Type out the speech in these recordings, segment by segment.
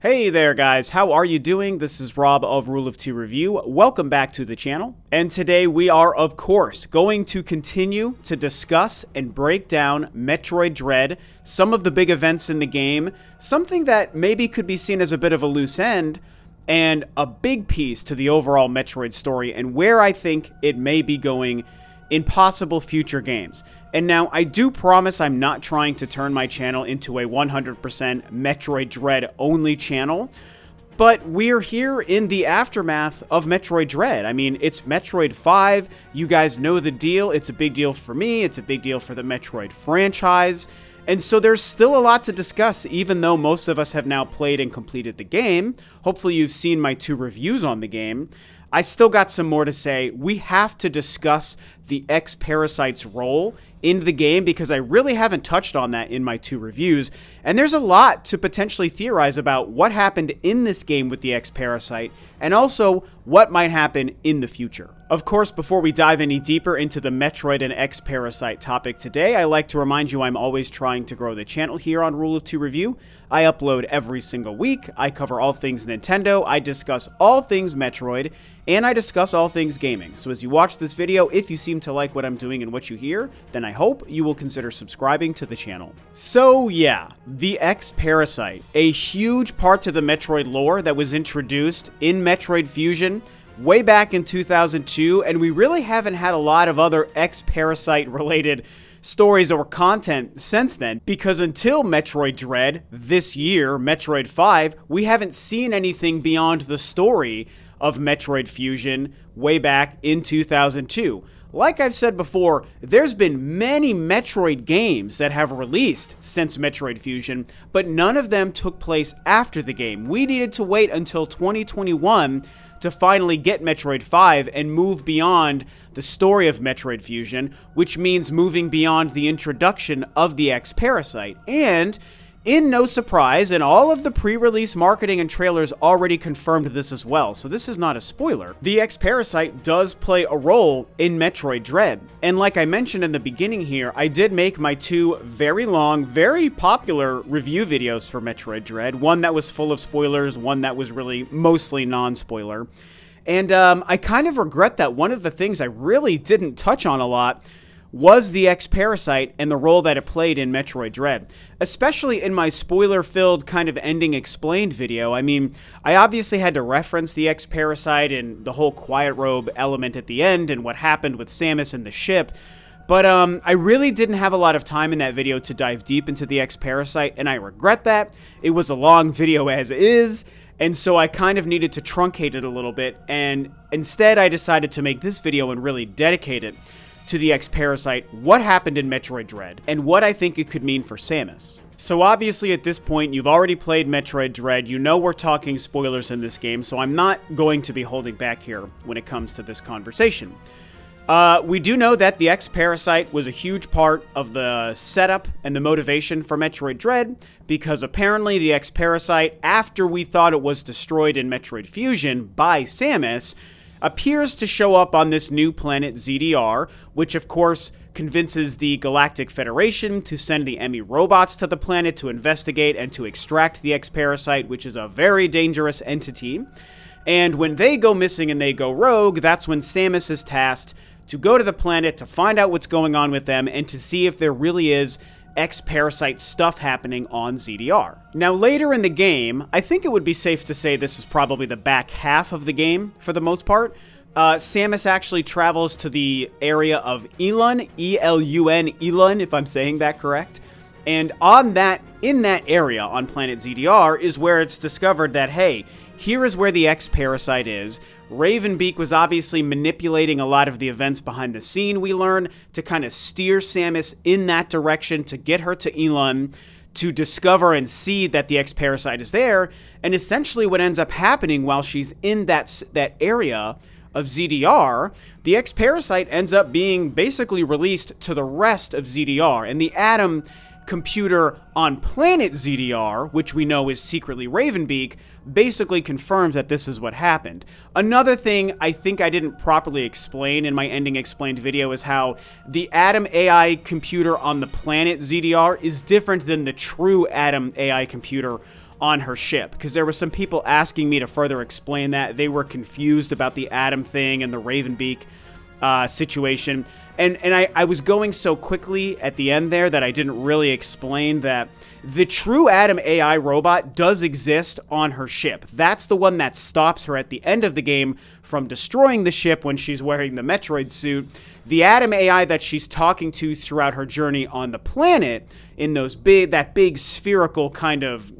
Hey there guys, how are you doing? This is Rob of Rule of Two Review. Welcome back to the channel. And today we are, of course, going to continue to discuss and break down Metroid Dread, some of the big events in the game, something that maybe could be seen as a bit of a loose end, and a big piece to the overall Metroid story and where I think it may be going in possible future games. And now, I do promise I'm not trying to turn my channel into a 100% Metroid Dread only channel, but we're here in the aftermath of Metroid Dread. I mean, it's Metroid 5, you guys know the deal, it's a big deal for me, it's a big deal for the Metroid franchise, and so there's still a lot to discuss, even though most of us have now played and completed the game. Hopefully you've seen my 2 reviews on the game. I still got some more to say. We have to discuss the X-Parasite's role in the game because I really haven't touched on that in my 2 reviews, and there's a lot to potentially theorize about what happened in this game with the X-Parasite and also what might happen in the future. Of course, before we dive any deeper into the Metroid and X-Parasite topic today, I like to remind you I'm always trying to grow the channel here on Rule of Two Review. I upload every single week, I cover all things Nintendo, I discuss all things Metroid, and I discuss all things gaming. So as you watch this video, if you seem to like what I'm doing and what you hear, then I hope you will consider subscribing to the channel. So yeah, the X-Parasite, a huge part to the Metroid lore that was introduced in Metroid Fusion way back in 2002, and we really haven't had a lot of other X-Parasite related stories or content since then, because until Metroid Dread this year, Metroid 5, we haven't seen anything beyond the story of Metroid Fusion way back in 2002. Like I've said before, there's been many Metroid games that have released since Metroid Fusion, but none of them took place after the game. We needed to wait until 2021 to finally get Metroid 5 and move beyond the story of Metroid Fusion, which means moving beyond the introduction of the X-Parasite. And in no surprise, and all of the pre-release marketing and trailers already confirmed this as well, so this is not a spoiler, the X-Parasite does play a role in Metroid Dread. And like I mentioned in the beginning here, I did make my 2 very long, very popular review videos for Metroid Dread, one that was full of spoilers, one that was really mostly non-spoiler. And I kind of regret that one of the things I really didn't touch on a lot was the X-Parasite and the role that it played in Metroid Dread. Especially in my spoiler-filled kind of ending explained video. I mean, I obviously had to reference the X-Parasite and the whole Quiet Robe element at the end and what happened with Samus and the ship, but I really didn't have a lot of time in that video to dive deep into the X-Parasite, and I regret that. It was a long video as is, and so I kind of needed to truncate it a little bit, and instead I decided to make this video and really dedicate it to the X-Parasite, what happened in Metroid Dread, and what I think it could mean for Samus. So obviously at this point, you've already played Metroid Dread, you know we're talking spoilers in this game, so I'm not going to be holding back here when it comes to this conversation. We do know that the X-Parasite was a huge part of the setup and the motivation for Metroid Dread, because apparently the X-Parasite, after we thought it was destroyed in Metroid Fusion by Samus, appears to show up on this new planet ZDR, which of course convinces the Galactic Federation to send the Emmy robots to the planet to investigate and to extract the X-Parasite, which is a very dangerous entity. And when they go missing and they go rogue, that's when Samus is tasked to go to the planet to find out what's going on with them and to see if there really is X-Parasite stuff happening on ZDR. Now later in the game, I think it would be safe to say this is probably the back half of the game for the most part, Samus actually travels to the area of Elun, E-L-U-N, Elun, if I'm saying that correct. And in that area on planet ZDR is where it's discovered that, hey, here is where the X-Parasite is. Ravenbeak was obviously manipulating a lot of the events behind the scene, we learn, to kind of steer Samus in that direction to get her to Elun, to discover and see that the X-Parasite is there. And essentially what ends up happening while she's in that area of ZDR, the X-Parasite ends up being basically released to the rest of ZDR. And the Atom computer on planet ZDR, which we know is secretly Ravenbeak, basically confirms that this is what happened. Another thing I think I didn't properly explain in my ending explained video is how the Atom AI computer on the planet ZDR is different than the true Atom AI computer on her ship, because there were some people asking me to further explain that. They were confused about the Adam thing and the Ravenbeak situation. And I was going so quickly at the end there that I didn't really explain that the true Adam AI robot does exist on her ship. That's the one that stops her at the end of the game from destroying the ship when she's wearing the Metroid suit. The Adam AI that she's talking to throughout her journey on the planet, in that big spherical kind of,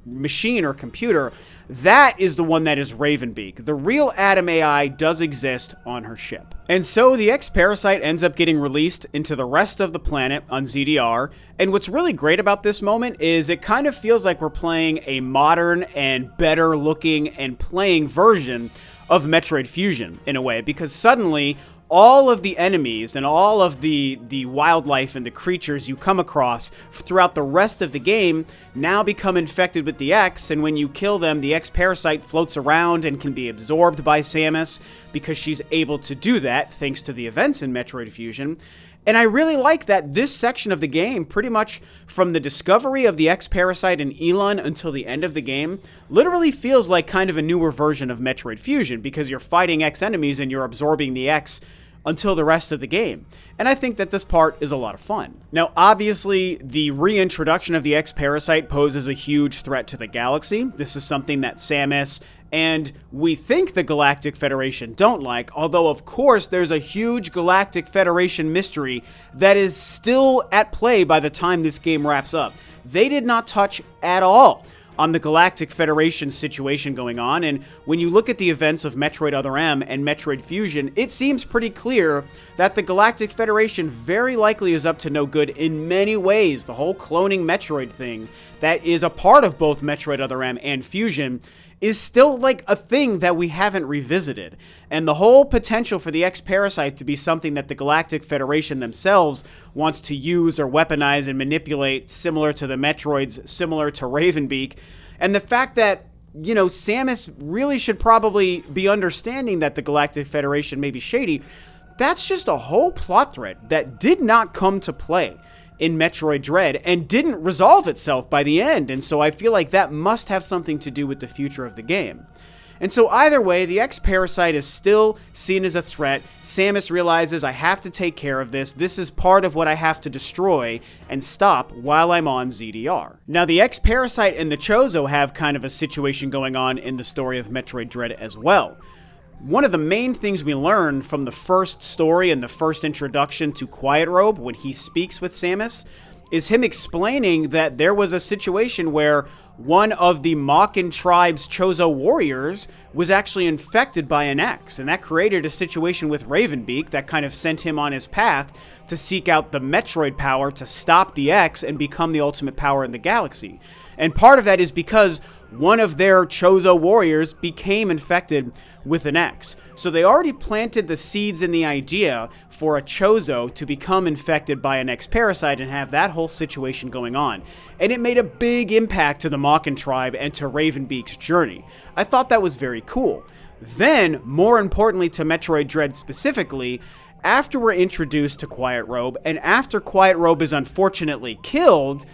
machine or computer, that is the one that is Ravenbeak. The real Adam AI does exist on her ship. And so the X-Parasite ends up getting released into the rest of the planet on ZDR, and what's really great about this moment is it kind of feels like we're playing a modern and better looking and playing version of Metroid Fusion in a way, because suddenly all of the enemies and all of the wildlife and the creatures you come across throughout the rest of the game now become infected with the X, and when you kill them, the X-Parasite floats around and can be absorbed by Samus because she's able to do that thanks to the events in Metroid Fusion. And I really like that this section of the game, pretty much from the discovery of the X-Parasite and Elon until the end of the game, literally feels like kind of a newer version of Metroid Fusion, because you're fighting X enemies and you're absorbing the X until the rest of the game. And I think that this part is a lot of fun. Now, obviously, the reintroduction of the X-Parasite poses a huge threat to the galaxy. This is something that Samus and we think the Galactic Federation don't like, although of course there's a huge Galactic Federation mystery that is still at play by the time this game wraps up. They did not touch at all on the Galactic Federation situation going on, and when you look at the events of Metroid Other M and Metroid Fusion, it seems pretty clear that the Galactic Federation very likely is up to no good in many ways. The whole cloning Metroid thing that is a part of both Metroid Other M and Fusion is still like a thing that we haven't revisited. And the whole potential for the X-Parasite to be something that the Galactic Federation themselves wants to use or weaponize and manipulate, similar to the Metroids, similar to Ravenbeak. And the fact that, you know, Samus really should probably be understanding that the Galactic Federation may be shady, that's just a whole plot thread that did not come to play in Metroid Dread and didn't resolve itself by the end, and so I feel like that must have something to do with the future of the game. And so either way, the X-Parasite is still seen as a threat. Samus realizes, I have to take care of this. This is part of what I have to destroy and stop while I'm on ZDR. Now, the X-Parasite and the Chozo have kind of a situation going on in the story of Metroid Dread as well. One of the main things we learn from the first story and the first introduction to Quiet Robe when he speaks with Samus is him explaining that there was a situation where one of the Makan tribe's Chozo warriors was actually infected by an X, and that created a situation with Ravenbeak that kind of sent him on his path to seek out the Metroid power to stop the X and become the ultimate power in the galaxy. And part of that is because one of their Chozo warriors became infected with an X. So they already planted the seeds in the idea for a Chozo to become infected by an X-Parasite and have that whole situation going on. And it made a big impact to the Makan tribe and to Ravenbeak's journey. I thought that was very cool. Then, more importantly to Metroid Dread specifically, after we're introduced to Quiet Robe, and after Quiet Robe is unfortunately killed,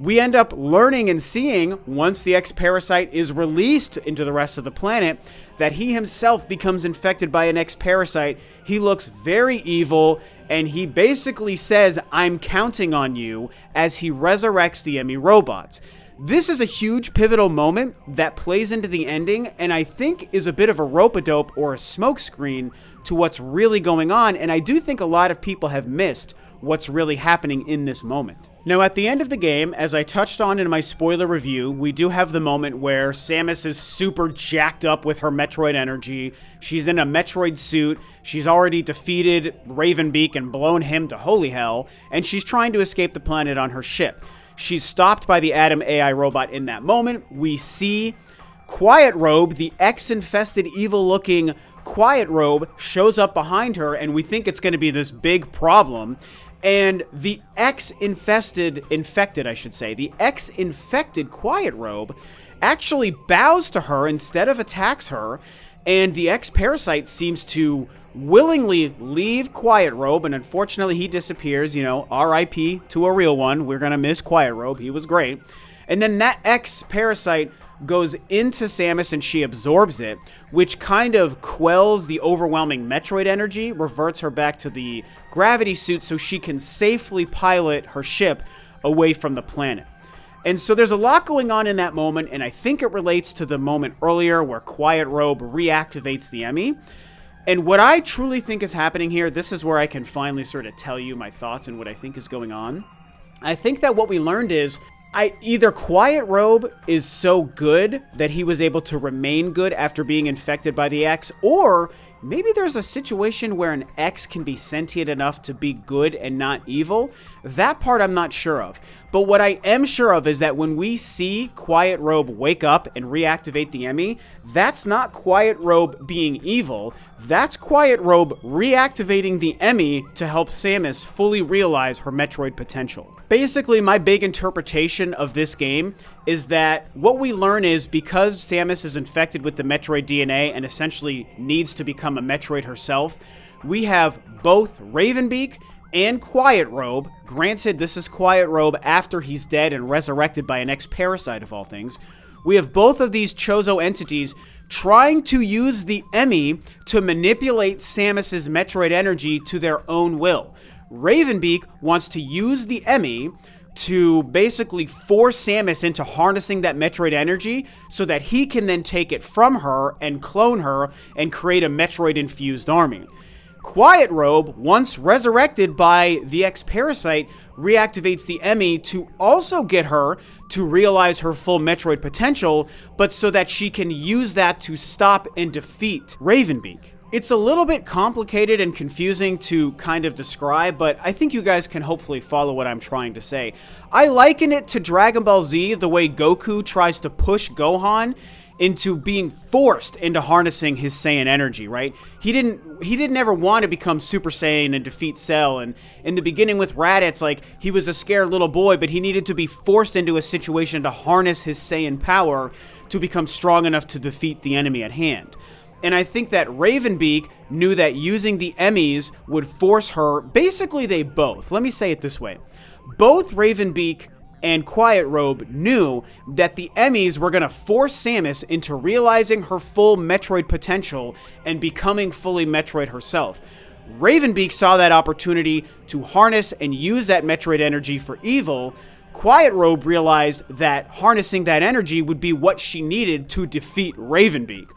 we end up learning and seeing, once the X-Parasite is released into the rest of the planet, that he himself becomes infected by an X-Parasite. He looks very evil, and he basically says, I'm counting on you, as he resurrects the Emmy robots. This is a huge pivotal moment that plays into the ending, and I think is a bit of a rope-a-dope or a smokescreen to what's really going on, and I do think a lot of people have missed what's really happening in this moment. Now, at the end of the game, as I touched on in my spoiler review, we do have the moment where Samus is super jacked up with her Metroid energy. She's in a Metroid suit. She's already defeated Ravenbeak and blown him to holy hell, and she's trying to escape the planet on her ship. She's stopped by the Adam AI robot in that moment. We see Quiet Robe, the X-infested, evil-looking Quiet Robe, shows up behind her, and we think it's going to be this big problem. And the X-infected Quiet Robe actually bows to her instead of attacks her, and the X-Parasite seems to willingly leave Quiet Robe, and unfortunately he disappears, you know, RIP to a real one. We're gonna miss Quiet Robe, he was great. And then that X-Parasite goes into Samus and she absorbs it, which kind of quells the overwhelming Metroid energy, reverts her back to the gravity suit so she can safely pilot her ship away from the planet. And so there's a lot going on in that moment, and I think it relates to the moment earlier where Quiet Robe reactivates the Emmy. And what I truly think is happening here, this is where I can finally sort of tell you my thoughts and what I think is going on. I think that what we learned is either Quiet Robe is so good that he was able to remain good after being infected by the X, or maybe there's a situation where an X can be sentient enough to be good and not evil. That part I'm not sure of. But what I am sure of is that when we see Quiet Robe wake up and reactivate the Emmy, that's not Quiet Robe being evil. That's Quiet Robe reactivating the Emmy to help Samus fully realize her Metroid potential. Basically, my big interpretation of this game is that what we learn is because Samus is infected with the Metroid DNA and essentially needs to become a Metroid herself, we have both Ravenbeak and Quiet Robe. Granted, this is Quiet Robe after he's dead and resurrected by an X-Parasite of all things. We have both of these Chozo entities trying to use the Emmy to manipulate Samus's Metroid energy to their own will. Ravenbeak wants to use the Emmy to basically force Samus into harnessing that Metroid energy so that he can then take it from her and clone her and create a Metroid-infused army. Quiet Robe, once resurrected by the X-Parasite, reactivates the Emmy to also get her to realize her full Metroid potential, but so that she can use that to stop and defeat Ravenbeak. It's a little bit complicated and confusing to kind of describe, but I think you guys can hopefully follow what I'm trying to say. I liken it to Dragon Ball Z, the way Goku tries to push Gohan into being forced into harnessing his Saiyan energy, right? He didn't ever want to become Super Saiyan and defeat Cell, and in the beginning with Raditz, like, he was a scared little boy, but he needed to be forced into a situation to harness his Saiyan power to become strong enough to defeat the enemy at hand. And I think that Ravenbeak knew that using the Emmys would force her, basically they both, let me say it this way, both Ravenbeak and Quiet Robe knew that the Emmys were going to force Samus into realizing her full Metroid potential and becoming fully Metroid herself. Ravenbeak saw that opportunity to harness and use that Metroid energy for evil. Quiet Robe realized that harnessing that energy would be what she needed to defeat Ravenbeak.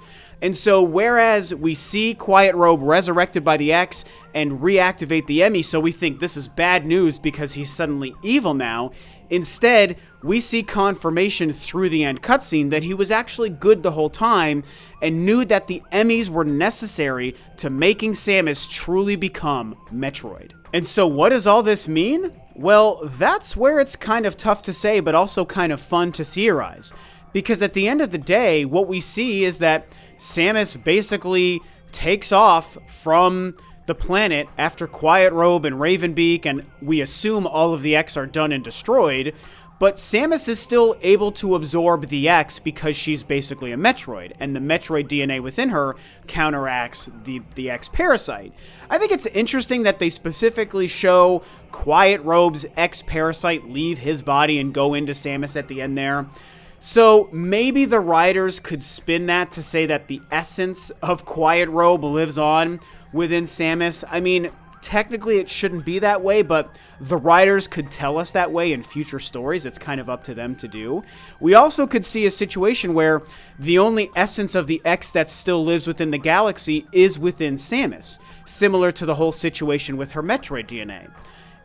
And so whereas we see Quiet Robe resurrected by the X and reactivate the Emmy, so we think this is bad news because he's suddenly evil now, instead, we see confirmation through the end cutscene that he was actually good the whole time and knew that the Emmys were necessary to making Samus truly become Metroid. And so what does all this mean? Well, that's where it's kind of tough to say, but also kind of fun to theorize. Because at the end of the day, what we see is that Samus basically takes off from the planet after Quiet Robe and Ravenbeak, and we assume all of the X are done and destroyed, but Samus is still able to absorb the X because she's basically a Metroid, and the Metroid DNA within her counteracts the X-Parasite. I think it's interesting that they specifically show Quiet Robe's X-Parasite leave his body and go into Samus at the end there. So maybe the writers could spin that to say that the essence of Quiet Robe lives on within Samus. I mean, technically it shouldn't be that way, but the writers could tell us that way in future stories. It's kind of up to them to do. We also could see a situation where the only essence of the X that still lives within the galaxy is within Samus, similar to the whole situation with her Metroid DNA.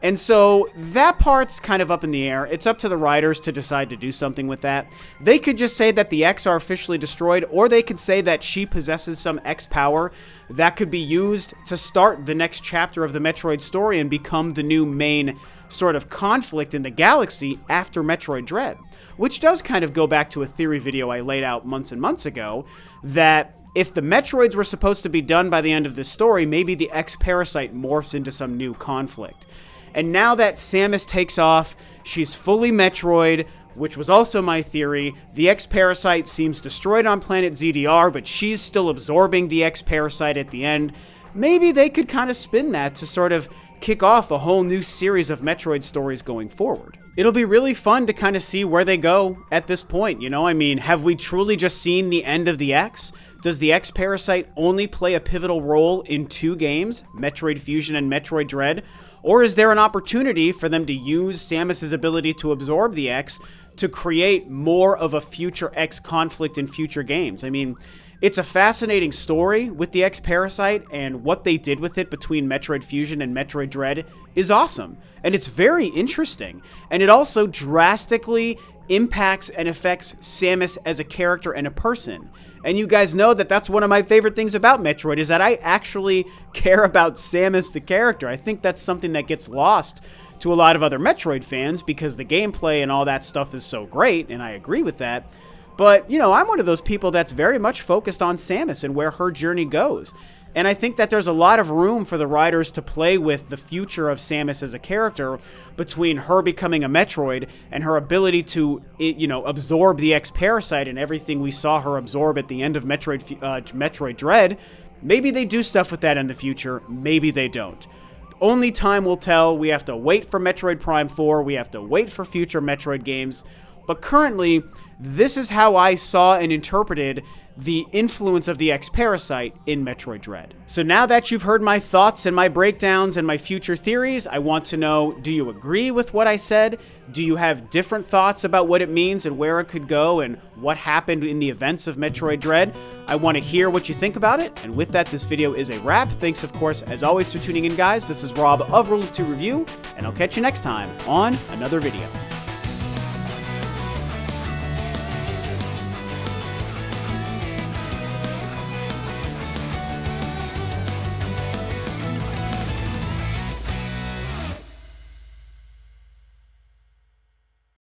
And so that part's kind of up in the air. It's up to the writers to decide to do something with that. They could just say that the X are officially destroyed, or they could say that she possesses some X power that could be used to start the next chapter of the Metroid story and become the new main sort of conflict in the galaxy after Metroid Dread. Which does kind of go back to a theory video I laid out months and months ago, that if the Metroids were supposed to be done by the end of this story, maybe the X-Parasite morphs into some new conflict. And now that Samus takes off, she's fully Metroid, which was also my theory. The X-Parasite seems destroyed on planet ZDR, but she's still absorbing the X-Parasite at the end. Maybe they could kind of spin that to sort of kick off a whole new series of Metroid stories going forward. It'll be really fun to kind of see where they go at this point, you know? I mean, have we truly just seen the end of the X? Does the X-Parasite only play a pivotal role in 2 games, Metroid Fusion and Metroid Dread? Or is there an opportunity for them to use Samus's ability to absorb the X to create more of a future X conflict in future games? I mean, it's a fascinating story with the X-Parasite, and what they did with it between Metroid Fusion and Metroid Dread is awesome. And it's very interesting. And it also drastically impacts and affects Samus as a character and a person. And you guys know that that's one of my favorite things about Metroid, is that I actually care about Samus the character. I think that's something that gets lost to a lot of other Metroid fans because the gameplay and all that stuff is so great, and I agree with that. But, you know, I'm one of those people that's very much focused on Samus and where her journey goes. And I think that there's a lot of room for the writers to play with the future of Samus as a character between her becoming a Metroid and her ability to, you know, absorb the X-Parasite and everything we saw her absorb at the end of Metroid Dread. Maybe they do stuff with that in the future. Maybe they don't. Only time will tell. We have to wait for Metroid Prime 4. We have to wait for future Metroid games. But currently, this is how I saw and interpreted the influence of the X-Parasite in Metroid Dread. So now that you've heard my thoughts and my breakdowns and my future theories, I want to know, do you agree with what I said? Do you have different thoughts about what it means and where it could go and what happened in the events of Metroid Dread? I want to hear what you think about it. And with that, this video is a wrap. Thanks, of course, as always, for tuning in, guys. This is Rob of Rule of 2 Review, and I'll catch you next time on another video.